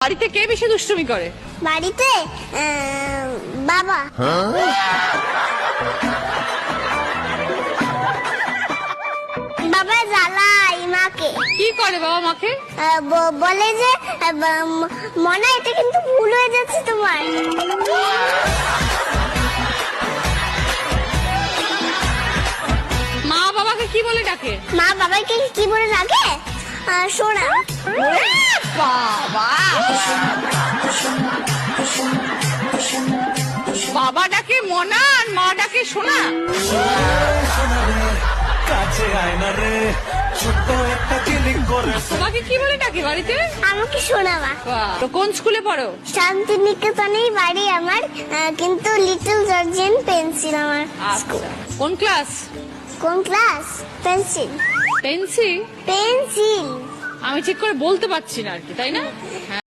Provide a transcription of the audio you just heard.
বাড়িতে কে বেশি দুষ্টুমি করে? বাড়িতে বাবা। বাবা জ্বালাই মাকে। কি করে বাবা মাকে? বলে যে মনা এটা কিন্তু ভুল হয়ে যাচ্ছে তোমার। মা বাবাকে কি বলে ডাকে? মা বাবাকে কি বলে ডাকে? সোনা। বাবা, বাবা ডাকে মনা আর মা ডাকে সোনা। তোমাকে কি বলে ডাকে বাড়িতে? আমাকে সোনা মা। তো কোন স্কুলে পড়ো? শান্তিনিকেতনেই বাড়ি আমার, কিন্তু লিটল জর্জিয়ান পেন্সিল আমার। আচ্ছা, কোন ক্লাস? কোন ক্লাস? পেন্সিল। পেন্সিল? পেন্সিল। আমি ঠিক করে বলতে পারছি না আর কি, তাই না?